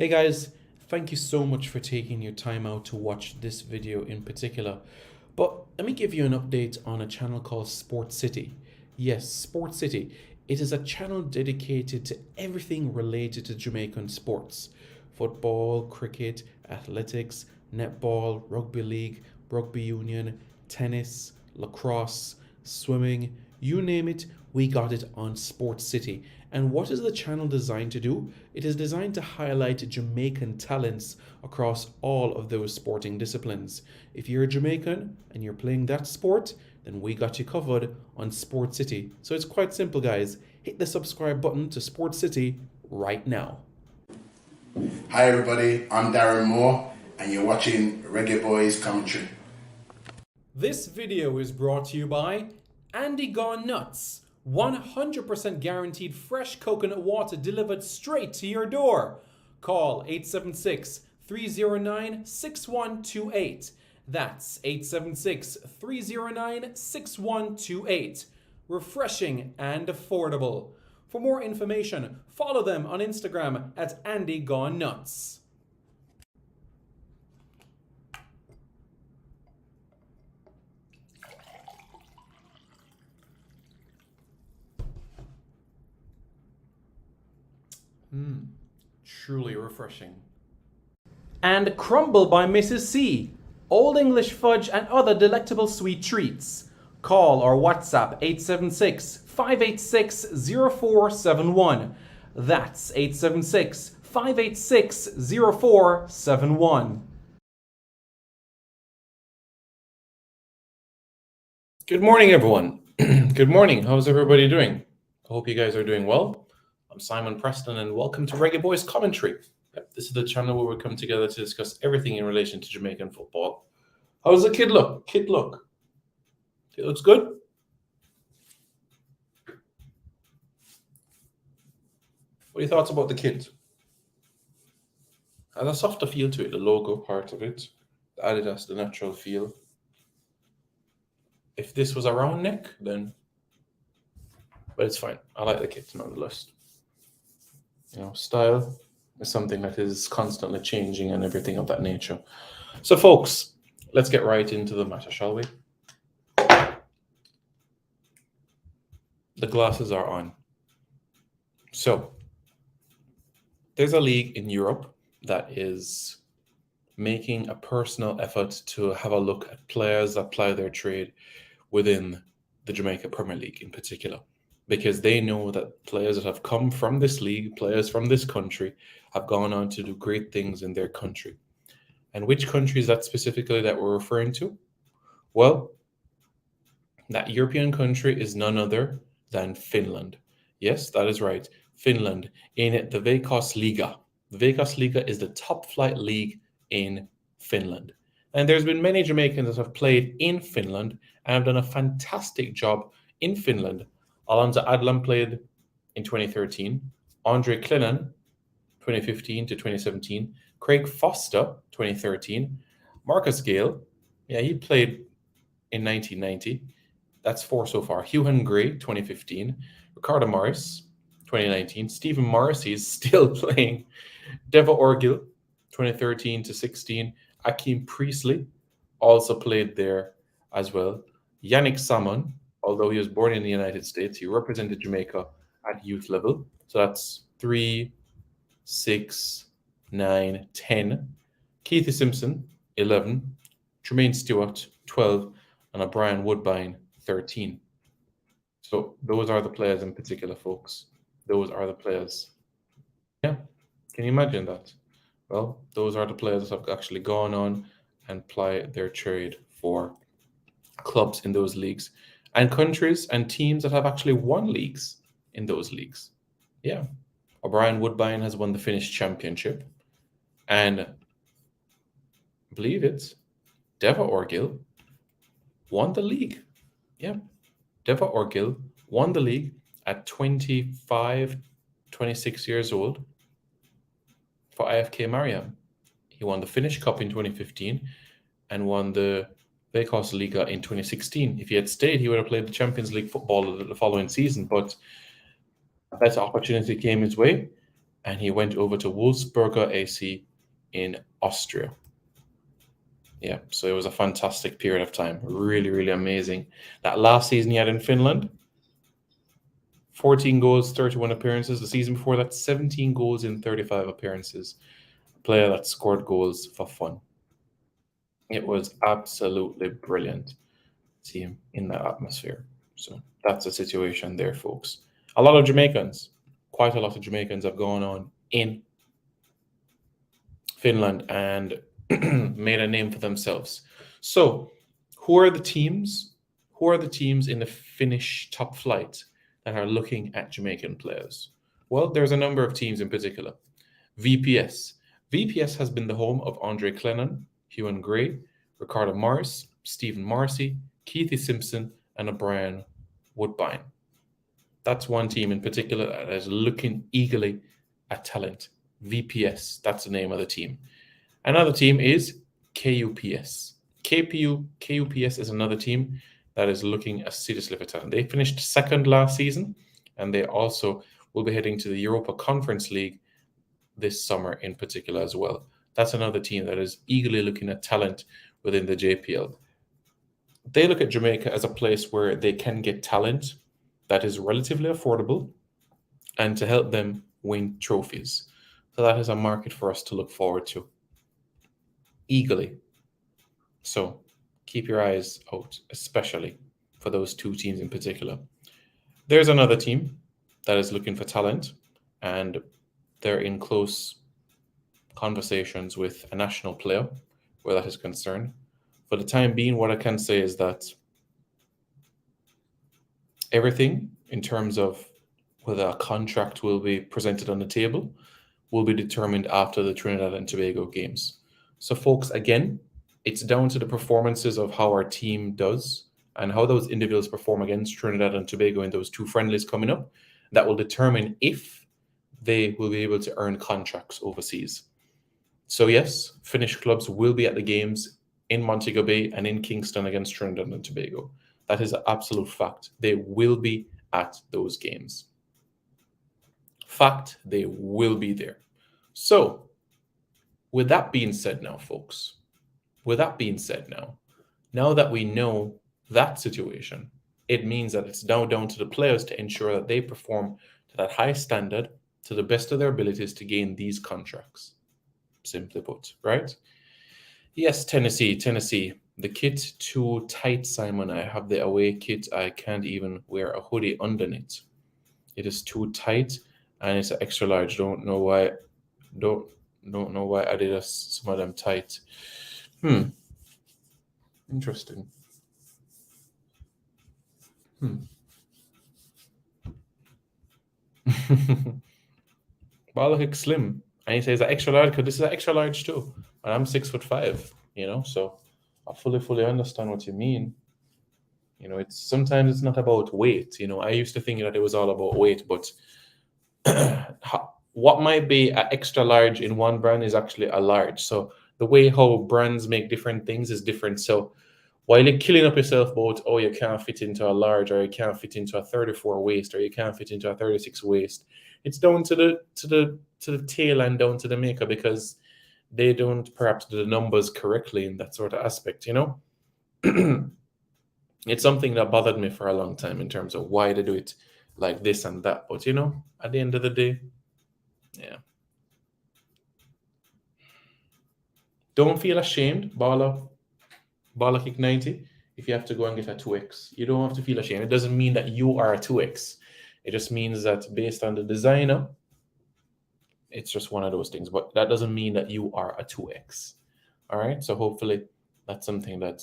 Hey guys, thank you so much for taking your time out to watch this video in particular. But let me give you an update on a channel called Sport City. Yes, Sport City. It is a channel dedicated to everything related to Jamaican sports. Football, cricket, athletics, netball, rugby league, rugby union, tennis, lacrosse, swimming, you name it, we got it on Sport City. And what is the channel designed to do? It is designed to highlight Jamaican talents across all of those sporting disciplines. If you're a Jamaican and you're playing that sport, then we got you covered on Sport City. So it's quite simple, guys. Hit the subscribe button to Sport City right now. Hi everybody, I'm Darren Moore and you're watching Reggae Boys Commentary. This video is brought to you by Andy Gone Nuts. 100% guaranteed fresh coconut water delivered straight to your door. Call 876-309-6128. That's 876-309-6128. Refreshing and affordable. For more information, follow them on Instagram at Andy Gone Nuts. Truly refreshing. And Crumble by Mrs. C. Old English fudge and other delectable sweet treats. Call or WhatsApp 876-586-0471. That's 876-586-0471. Good morning, everyone. Good morning. How's everybody doing? I hope you guys are doing well. I'm Simon Preston, and welcome to Reggae Boys Commentary. This is the channel where we come together to discuss everything in relation to Jamaican football. How does the kid look? Kid looks good? What are your thoughts about the kid? Has a softer feel to it, the logo part of it. The Adidas, the natural feel. If this was a round neck, then... But it's fine. I like the kid nonetheless. You know, style is something that is constantly changing and everything of that nature. So, folks, let's get right into the matter, shall we? The glasses are on. So, there's a league in Europe that is making a personal effort to have a look at players that ply their trade within the Jamaica Premier League in particular, because they know that players that have come from this league, players from this country, have gone on to do great things in their country. And which country is that specifically that we're referring to? Well, that European country is none other than Finland. Yes, that is right. Finland in the Veikkausliiga. The Veikkausliiga is the top flight league in Finland. And there's been many Jamaicans that have played in Finland and have done a fantastic job in Finland. Alonso Adlam played in 2013. Andre Clennon, 2015 to 2017. Craig Foster, 2013. Marcus Gale, he played in 1990. That's 4 so far. Hughan Gray, 2015. Ricardo Morris, 2019. Stephen Morrissey is still playing. Deva Orgil, 2013 to 16. Akeem Priestley also played there as well. Yannick Salmon, although he was born in the United States, he represented Jamaica at youth level. So that's 3, 6, 9, 10. Keithy Simpson, 11. Tremaine Stewart, 12. And O'Brien Woodbine, 13. So those are the players in particular, folks. Those are the players. Yeah, can you imagine that? Well, those are the players that have actually gone on and ply their trade for clubs in those leagues, and countries and teams that have actually won leagues in those leagues. Yeah. O'Brien Woodbine has won the Finnish championship, and believe it, Deva Orgil won the league. Yeah. Deva Orgil won the league at 25, 26 years old for IFK Mariam. He won the Finnish Cup in 2015 and won the Veikkausliiga in 2016. If he had stayed, he would have played the Champions League football the following season, but a better opportunity came his way, and he went over to Wolfsberger AC in Austria. Yeah, so it was a fantastic period of time. Really, really amazing. That last season he had in Finland, 14 goals, 31 appearances. The season before that, 17 goals in 35 appearances. A player that scored goals for fun. It was absolutely brilliant to see him in that atmosphere. So that's the situation there, folks. A lot of Jamaicans, quite a lot of Jamaicans have gone on in Finland and made a name for themselves. So, who are the teams? Who are the teams in the Finnish top flight that are looking at Jamaican players? Well, there's a number of teams in particular. VPS. VPS has been the home of Andre Clennon, Huon Gray, Ricardo Morris, Stephen Marcy, Keithy Simpson, and O'Brien Woodbine. That's one team in particular that is looking eagerly at talent. VPS, that's the name of the team. Another team is KUPS. KUPS is another team that is looking seriously for talent. They finished second last season, and they also will be heading to the Europa Conference League this summer in particular as well. That's another team that is eagerly looking at talent within the JPL. They look at Jamaica as a place where they can get talent that is relatively affordable and to help them win trophies. So that is a market for us to look forward to eagerly. So keep your eyes out, especially for those two teams in particular. There's another team that is looking for talent, and they're in close conversations with a national player where that is concerned. For the time being, what I can say is that everything in terms of whether a contract will be presented on the table will be determined after the Trinidad and Tobago games. So, folks, again, it's down to the performances of how our team does and how those individuals perform against Trinidad and Tobago in those two friendlies coming up that will determine if they will be able to earn contracts overseas. So, yes, Finnish clubs will be at the games in Montego Bay and in Kingston against Trinidad and Tobago. That is an absolute fact. They will be at those games. Fact, they will be there. So, with that being said now, folks, with that being said now that we know that situation, it means that it's now down to the players to ensure that they perform to that high standard to the best of their abilities to gain these contracts. Simply put, right? Yes, Tennessee. The kit too tight, Simon. I have the away kit. I can't even wear a hoodie underneath. It is too tight, and it's an extra large. Don't know why. Don't know why Adidas some of them tight. Interesting. But I look slim, and he says extra large because this is an extra large too, and I'm 6'5". So I fully understand what you mean. It's sometimes it's not about weight. I used to think that it was all about weight, but what might be an extra large in one brand is actually a large. So the way how brands make different things is different. So while you're killing up yourself about, oh, you can't fit into a large, or you can't fit into a 34 waist, or you can't fit into a 36 waist, it's down to the tail and down to the maker because they don't perhaps do the numbers correctly in that sort of aspect. It's something that bothered me for a long time in terms of why they do it like this and that. But at the end of the day, yeah. Don't feel ashamed, Bala Kick 90, if you have to go and get a 2X. You don't have to feel ashamed. It doesn't mean that you are a 2X. It just means that based on the designer, it's just one of those things. But that doesn't mean that you are a 2X. All right? So hopefully that's something that,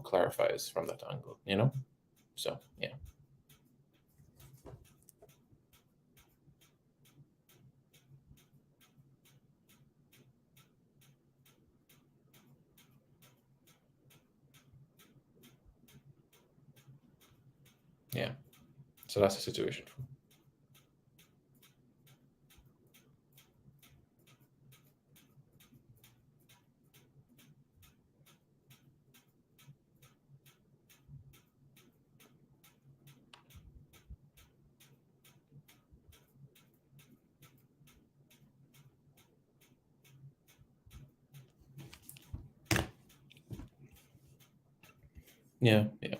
clarifies from that angle, So, yeah. Yeah. So that's the situation. Yeah, yeah.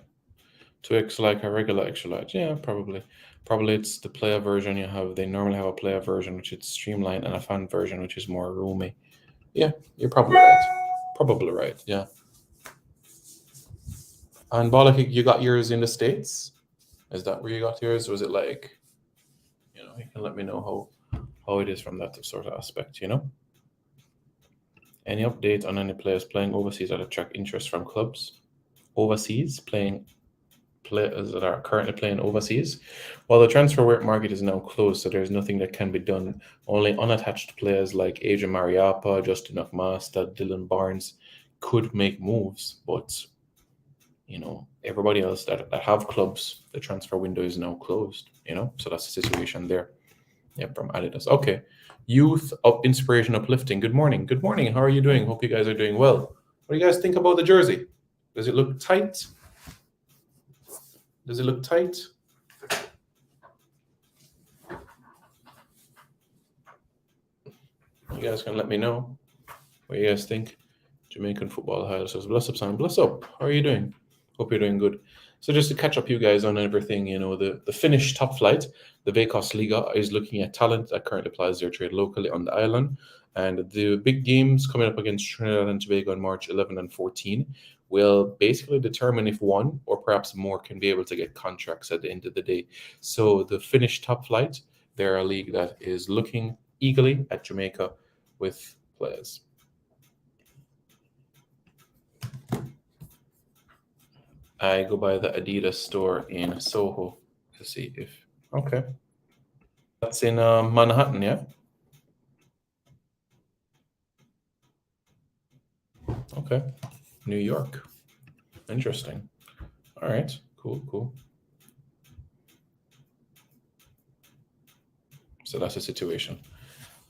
2x like a regular extra large. Yeah, probably. Probably it's the player version you have. They normally have a player version which is streamlined and a fan version which is more roomy. Yeah, you're probably right. Probably right. Yeah. And Bollock, you got yours in the States? Is that where you got yours? Was it like, you can let me know how it is from that sort of aspect, Any update on any players playing overseas that attract interest from clubs? Overseas players that are currently playing overseas. While the transfer market is now closed, so there's nothing that can be done. Only unattached players like Adrian Mariappa, Justin Akmasta, Dylan Barnes could make moves, but everybody else that have clubs, the transfer window is now closed. So that's the situation there. Yeah, from Adidas. Okay, youth of inspiration uplifting. Good morning. Good morning. How are you doing? Hope you guys are doing well. What do you guys think about the jersey? Does it look tight? Does it look tight? You guys can let me know what you guys think. Jamaican football highlights says, bless up, son. Bless up. How are you doing? Hope you're doing good. So just to catch up you guys on everything, the Finnish top flight, the Veikkaus Liga, is looking at talent that currently applies their trade locally on the island. And the big games coming up against Trinidad and Tobago on March 11 and 14 will basically determine if one or perhaps more can be able to get contracts at the end of the day. So the Finnish top flight, they're a league that is looking eagerly at Jamaica with players. I go by the Adidas store in Soho to see if. Okay. That's in Manhattan, yeah? Okay. New York. Interesting. All right. Cool, cool. So that's the situation.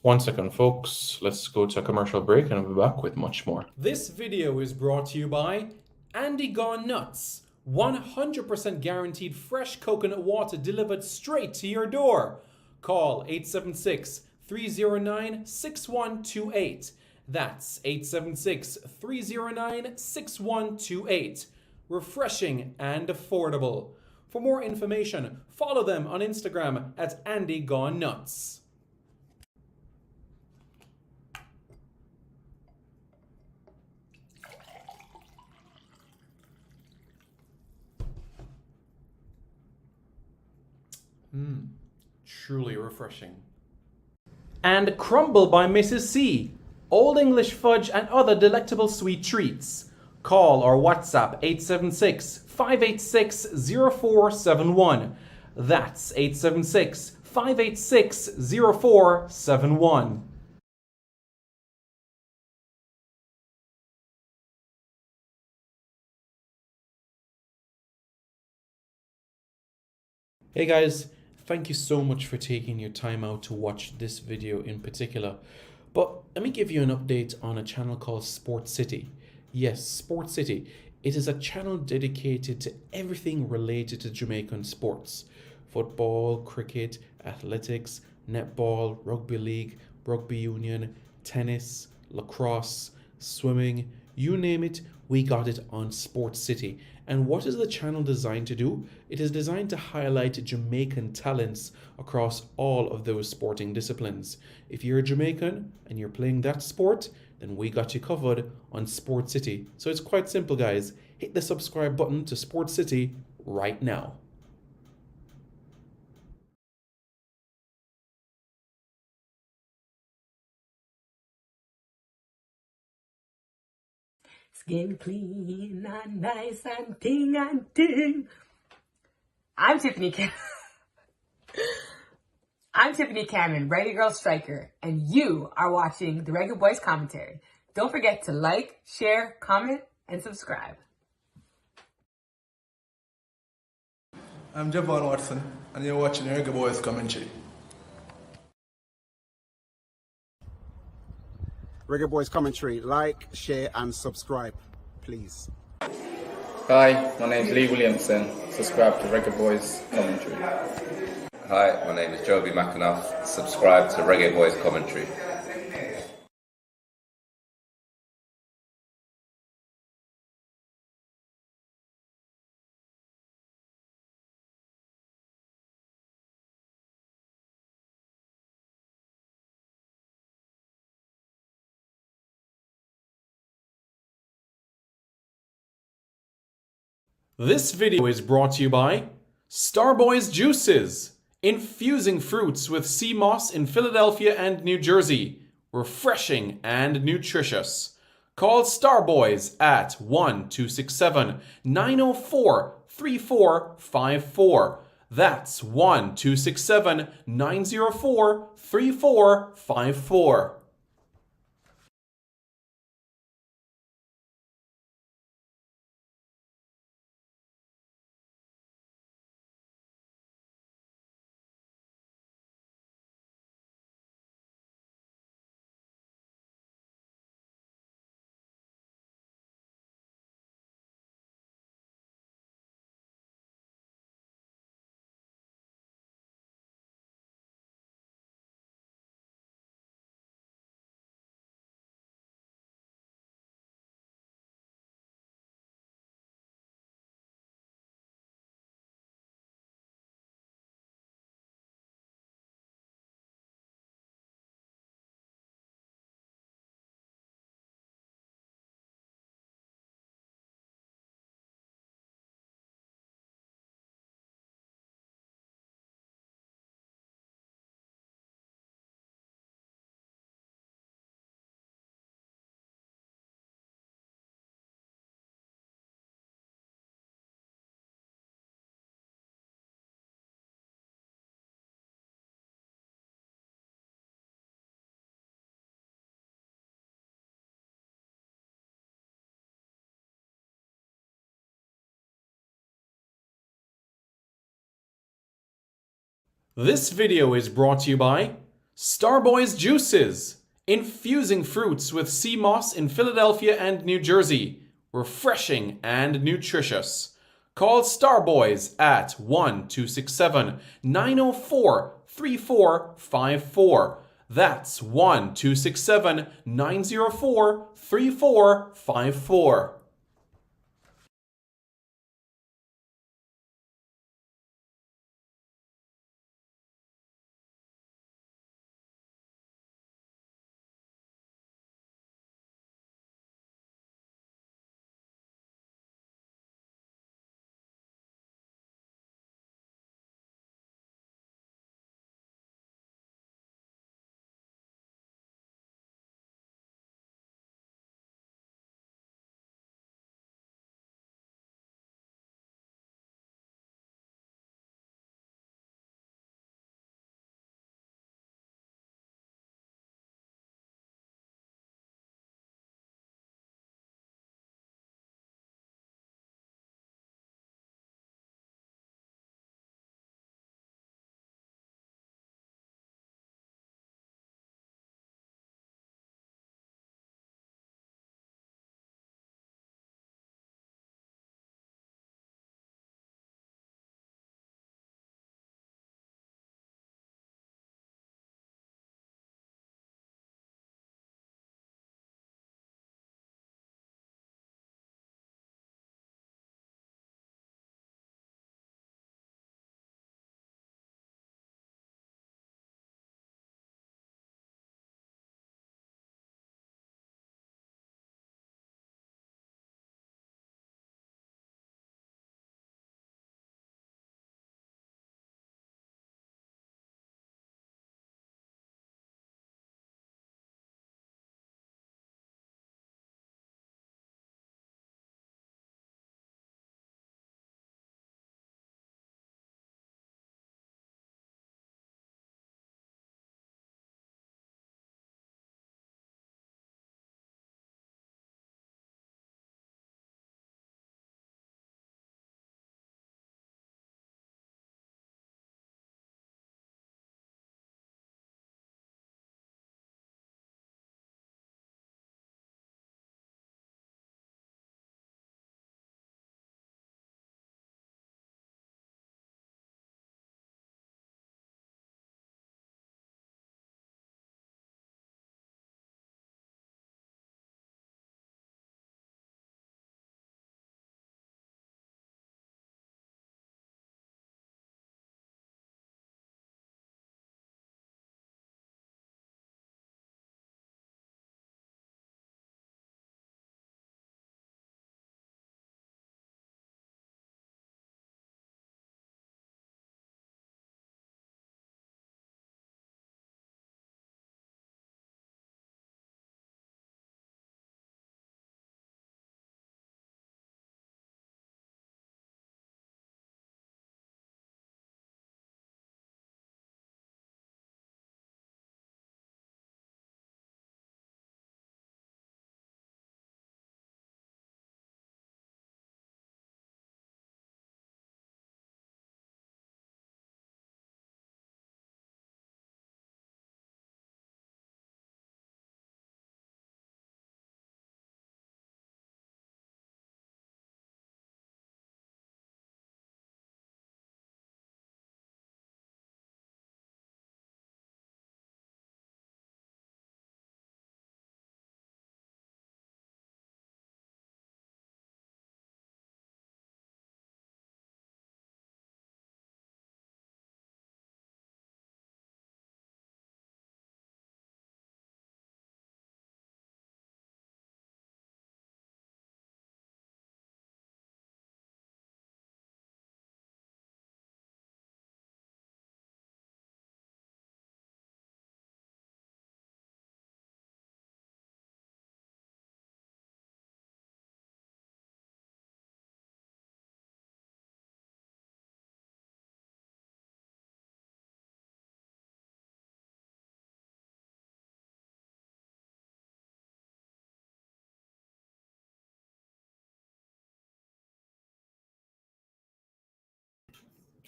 1 second, folks. Let's go to a commercial break and I'll be back with much more. This video is brought to you by Andy Gone Nuts. 100% guaranteed fresh coconut water delivered straight to your door. Call 876 309 6128. That's 876 309 6128. Refreshing and affordable. For more information, follow them on Instagram at Andy Gone Nuts. Truly refreshing. And Crumble by Mrs. C. Old English fudge and other delectable sweet treats. Call or WhatsApp 876 586 0471. That's 876 586 0471. Hey guys, thank you so much for taking your time out to watch this video in particular. But let me give you an update on a channel called Sport City. Yes, Sport City. It is a channel dedicated to everything related to Jamaican sports. Football, cricket, athletics, netball, rugby league, rugby union, tennis, lacrosse, swimming, you name it, we got it on Sport City. And what is the channel designed to do? It is designed to highlight Jamaican talents across all of those sporting disciplines. If you're a Jamaican and you're playing that sport, then we got you covered on Sport City. So it's quite simple, guys. Hit the subscribe button to Sport City right now. Skin clean and nice and ting. I'm Tiffany Cannon, Reggae Girl Striker, and you are watching the Reggae Boys Commentary. Don't forget to like, share, comment, and subscribe. I'm Javon Watson, and you're watching Reggae Boys Commentary. Reggae Boys Commentary. Like, share, and subscribe, please. Hi, my name is Lee Williamson. Subscribe to Reggae Boys Commentary. Hi, my name is Joby McAnuff. Subscribe to Reggae Boys Commentary. This video is brought to you by Starboy's Juices, infusing fruits with sea moss in Philadelphia and New Jersey. Refreshing and nutritious. Call Starboys at 1-267-904-3454. That's 1-267-904-3454. This video is brought to you by Starboy's Juices, infusing fruits with sea moss in Philadelphia and New Jersey. Refreshing and nutritious. Call Starboys at 1-267-904-3454. That's 1-267-904-3454.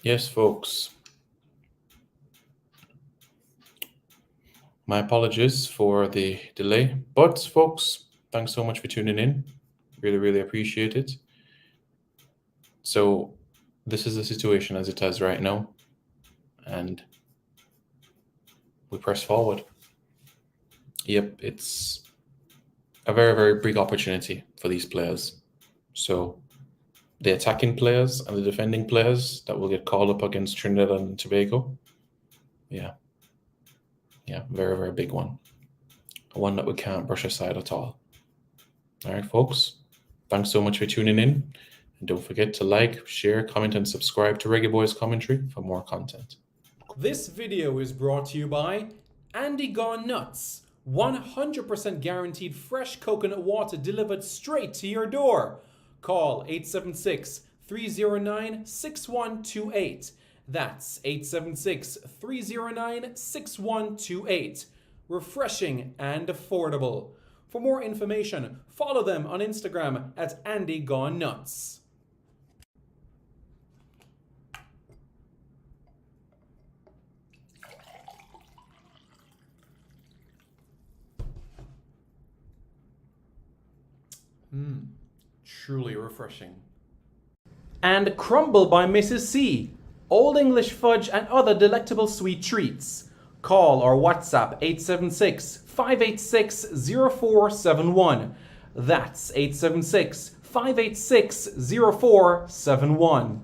Yes, folks. My apologies for the delay, but folks, thanks so much for tuning in. Really, really appreciate it. So this is the situation as it is right now, and we press forward. Yep, it's a very, very big opportunity for these players. So the attacking players and the defending players that will get called up against Trinidad and Tobago. Yeah, very, very big one. One that we can't brush aside at all. All right, folks, thanks so much for tuning in. And don't forget to like, share, comment, and subscribe to Reggae Boys Commentary for more content. This video is brought to you by Andy Gone Nuts. 100% guaranteed fresh coconut water delivered straight to your door. Call 876-309-6128. That's 876-309-6128. Refreshing and affordable. For more information, follow them on Instagram at Andy Gone Nuts. Truly refreshing. And Crumble by Mrs. C. Old English fudge and other delectable sweet treats. Call or WhatsApp 876-586-0471. That's 876-586-0471.